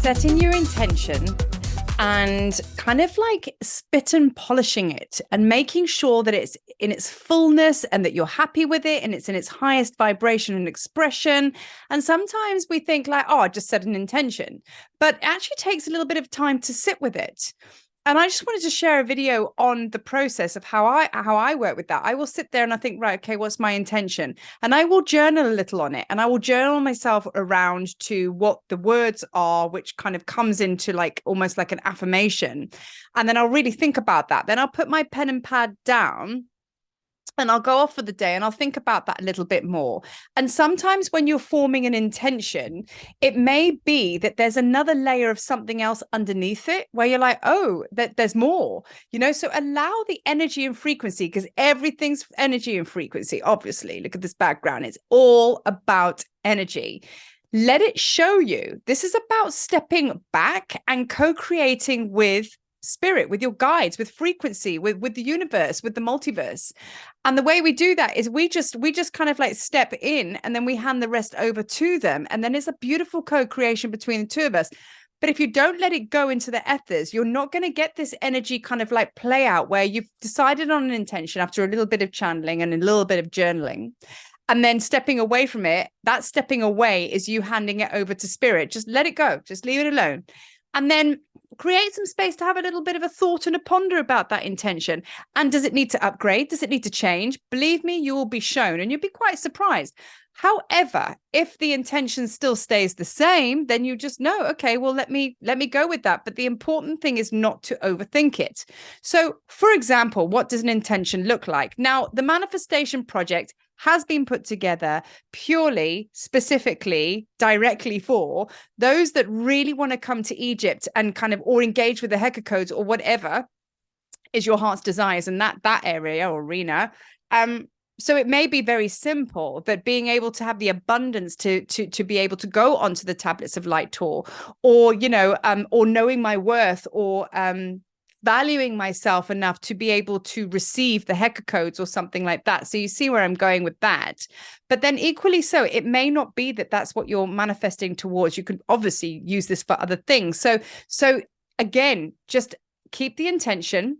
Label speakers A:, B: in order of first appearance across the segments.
A: setting your intention and kind of like spit and polishing it and making sure that it's in its fullness and that you're happy with it and it's in its highest vibration and expression. And sometimes we think like, oh, I just set an intention, but it actually takes a little bit of time to sit with it. And I just wanted to share a video on the process of how I work with that. I will sit there and I think, right, okay, what's my intention? And I will journal a little on it. And I will journal myself around to what the words are, which kind of comes into like almost like an affirmation. And then I'll really think about that. Then I'll put my pen and pad down and I'll go off for the day and I'll think about that a little bit more. And sometimes when you're forming an intention, it may be that there's another layer of something else underneath it where you're like, oh, that there's more, so allow the energy and frequency, because everything's energy and frequency. Obviously, look at this background. It's all about energy. Let it show you. This is about stepping back and co-creating with spirit, with your guides, with frequency, with the universe, with the multiverse. And the way we do that is we just kind of like step in and then we hand the rest over to them. And then it's a beautiful co-creation between the two of us. But if you don't let it go into the ethers, you're not going to get this energy kind of like play out where you've decided on an intention after a little bit of channeling and a little bit of journaling. And then stepping away from it, that stepping away is you handing it over to spirit. Just let it go. Just leave it alone. And then create some space to have a little bit of a thought and a ponder about that intention. And does it need to upgrade? Does it need to change? Believe me, you will be shown and you'll be quite surprised. However, if the intention still stays the same, then you just know, okay, well, let me go with that. But the important thing is not to overthink it. So, for example, what does an intention look like? Now, the Manifestation Project has been put together purely, specifically, directly for those that really want to come to Egypt and kind of or engage with the Heka codes or whatever is your heart's desires in that area or arena. So it may be very simple that being able to have the abundance to be able to go onto the tablets of light tour, or or knowing my worth, or valuing myself enough to be able to receive the Heka codes or something like that. So you see where I'm going with that. But then equally so, it may not be that that's what you're manifesting towards. You could obviously use this for other things. So again, just keep the intention,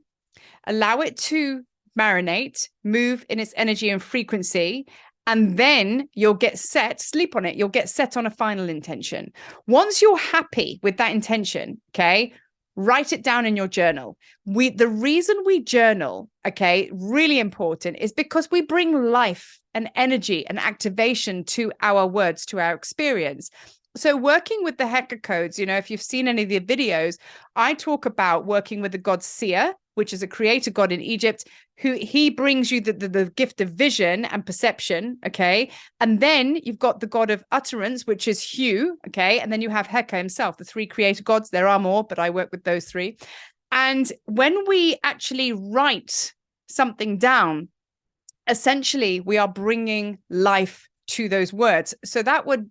A: allow it to marinate, move in its energy and frequency, and then you'll get set, sleep on it. You'll get set on a final intention. Once you're happy with that intention, okay, write it down in your journal. The reason we journal, okay, really important, is because we bring life and energy and activation to our words, to our experience. So working with the Heka codes, if you've seen any of the videos, I talk about working with the god Sia, which is a creator god in Egypt, who he brings you the gift of vision and perception, okay? And then you've got the god of utterance, which is Hu, okay? And then you have Heka himself, the three creator gods. There are more, but I work with those three. And when we actually write something down, essentially we are bringing life to those words. So that would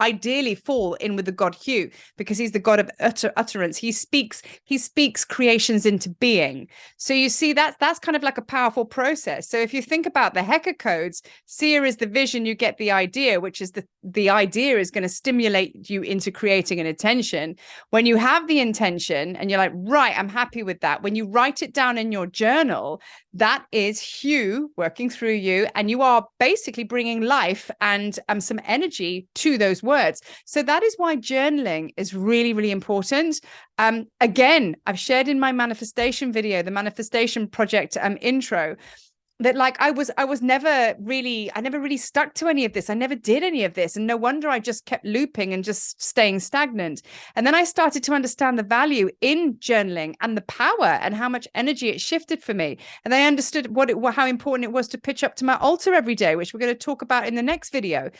A: ideally fall in with the god Hu, because he's the god of utterance. He speaks creations into being. So you see that's kind of like a powerful process. So if you think about the Heka codes, Sia is the vision, you get the idea, which is the idea is going to stimulate you into creating an intention. When you have the intention and you're like, right, I'm happy with that, when you write it down in your journal, that is Hu working through you, and you are basically bringing life and some energy to those words. So that is why journaling is really, really important. Again, I've shared in my manifestation video, the Manifestation Project intro, that like I never really stuck to any of this. I never did any of this. And no wonder I just kept looping and just staying stagnant. And then I started to understand the value in journaling and the power and how much energy it shifted for me. And I understood how important it was to pitch up to my altar every day, which we're going to talk about in the next video.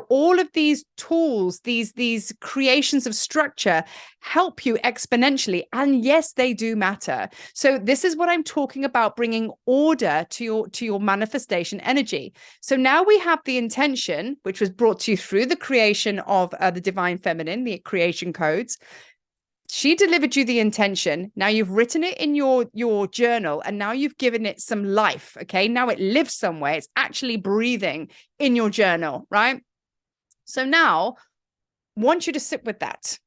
A: All of these tools, these creations of structure help you exponentially. And yes, they do matter. So this is what I'm talking about, bringing order to your manifestation energy. So now we have the intention, which was brought to you through the creation of the Divine Feminine, the creation codes. She delivered you the intention. Now you've written it in your journal, and now you've given it some life. Okay. Now it lives somewhere. It's actually breathing in your journal, right? So now I want you to sit with that.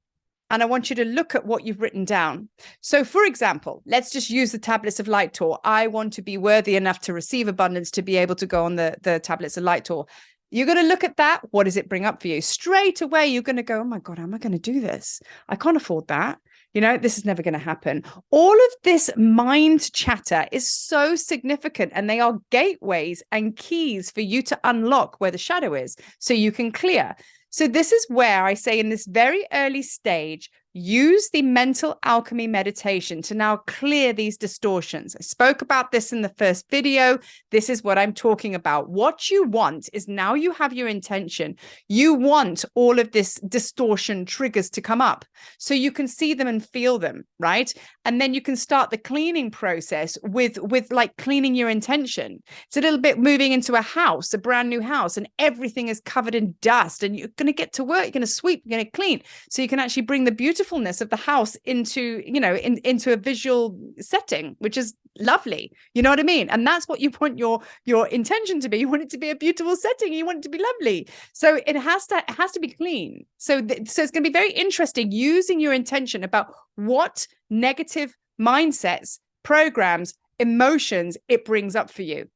A: and I want you to look at what you've written down. So, for example, let's just use the Tablets of Light tour. I want to be worthy enough to receive abundance to be able to go on the Tablets of Light tour. You're going to look at that. What does it bring up for you? Straight away, you're going to go, oh my God, how am I going to do this? I can't afford that. You know, this is never going to happen. All of this mind chatter is so significant, and they are gateways and keys for you to unlock where the shadow is so you can clear. So this is where I say in this very early stage, use the mental alchemy meditation to now clear these distortions. I spoke about this in the first video. This is what I'm talking about. What you want is, now you have your intention. You want all of this distortion triggers to come up so you can see them and feel them, right? And then you can start the cleaning process with like cleaning your intention. It's a little bit moving into a house, a brand new house, and everything is covered in dust, and you're going to get to work, you're going to sweep, you're going to clean, so you can actually bring the beautifulness of the house into, you know, into a visual setting, which is lovely. You know what I mean? And that's what you want your intention to be. You want it to be a beautiful setting. You want it to be lovely. So it has to be clean. So it's going to be very interesting using your intention about what negative mindsets, programs, emotions it brings up for you.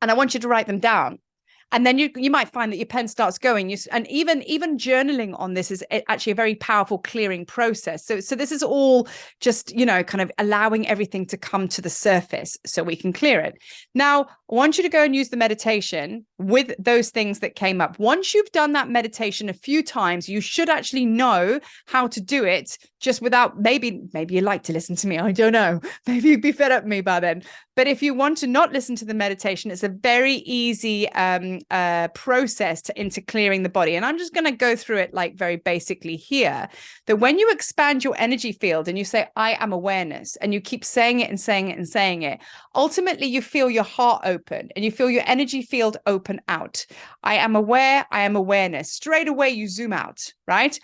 A: And I want you to write them down. And then you might find that your pen starts going. And even journaling on this is actually a very powerful clearing process. So this is all just, you know, kind of allowing everything to come to the surface so we can clear it. Now, I want you to go and use the meditation with those things that came up. Once you've done that meditation a few times, you should actually know how to do it just without, maybe you like to listen to me. I don't know. Maybe you'd be fed up with me by then. But if you want to not listen to the meditation, it's a very easy process into clearing the body. And I'm just going to go through it like very basically here, that when you expand your energy field and you say, I am awareness, and you keep saying it and saying it and saying it, ultimately you feel your heart open and you feel your energy field open out. I am aware, I am awareness. Straight away you zoom out, right?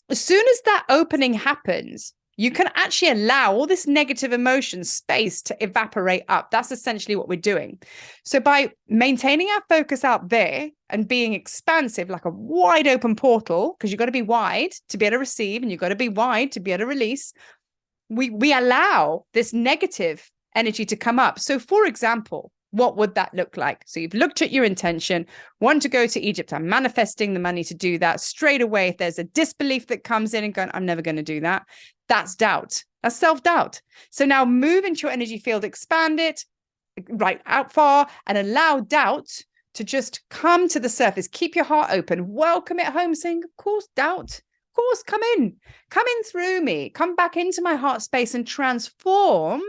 A: As soon as that opening happens, you can actually allow all this negative emotion space to evaporate up. That's essentially what we're doing. So by maintaining our focus out there and being expansive, like a wide open portal, because you've got to be wide to be able to receive, and you've got to be wide to be able to release, we allow this negative energy to come up. So for example, what would that look like? So you've looked at your intention, want to go to Egypt. I'm manifesting the money to do that. Straight away, if there's a disbelief that comes in and going, I'm never going to do that, that's doubt. That's self-doubt. So now move into your energy field, expand it right out far, and allow doubt to just come to the surface. Keep your heart open. Welcome it home, saying, of course, doubt. Of course, come in through me. Come back into my heart space and transform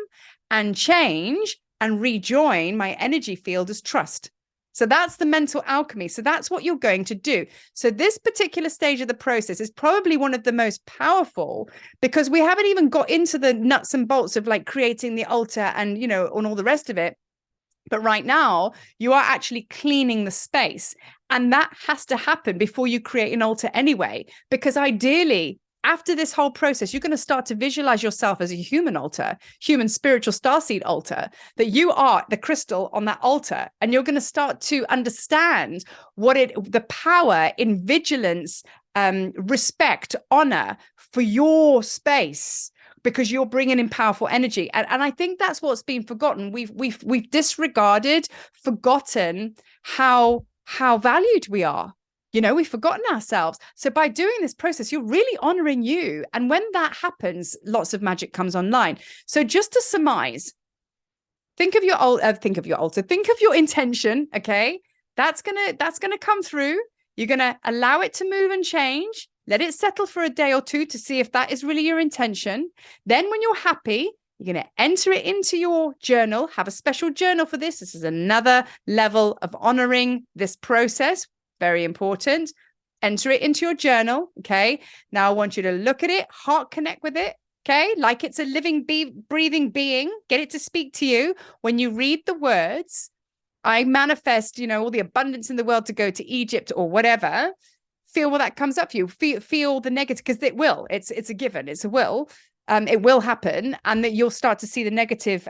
A: and change and rejoin my energy field as trust. So that's the mental alchemy. So that's what you're going to do. So this particular stage of the process is probably one of the most powerful, because we haven't even got into the nuts and bolts of like creating the altar and, you know, on all the rest of it. But right now you are actually cleaning the space, and that has to happen before you create an altar anyway, because ideally, after this whole process, you're going to start to visualize yourself as a human altar, human spiritual starseed altar, that you are the crystal on that altar. And you're going to start to understand the power in vigilance, respect, honor for your space, because you're bringing in powerful energy. And I think that's what's been forgotten. We've disregarded, forgotten how valued we are. You know, we've forgotten ourselves. So by doing this process, you're really honoring you. And when that happens, lots of magic comes online. So just to surmise, think of your altar, think of your intention. Okay. That's gonna come through. You're going to allow it to move and change. Let it settle for a day or two to see if that is really your intention. Then when you're happy, you're going to enter it into your journal, have a special journal for this. This is another level of honoring this process. Very important. Enter it into your journal. Okay. Now I want you to look at it, heart connect with it. Okay. Like it's a living, breathing being. Get it to speak to you. When you read the words, I manifest, you know, all the abundance in the world to go to Egypt or whatever. Feel what that comes up for you. Feel the negative, because it will. It's a given. It's a will. It will happen, and that you'll start to see the negative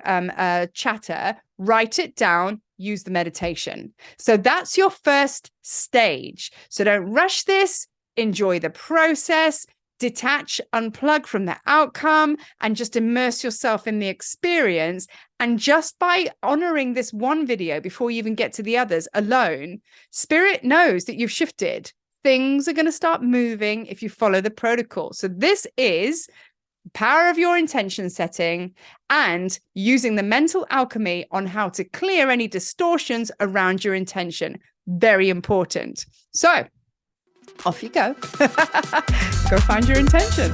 A: chatter. Write it down. Use the meditation. So that's your first stage. So don't rush this. Enjoy the process. detach, unplug from the outcome, and just immerse yourself in the experience. And just by honoring this one video before you even get to the others alone, Spirit knows that you've shifted. Things are going to start moving if you follow the protocol. So this is power of your intention setting and using the mental alchemy on how to clear any distortions around your intention. Very important. So off you go. Go find your intention.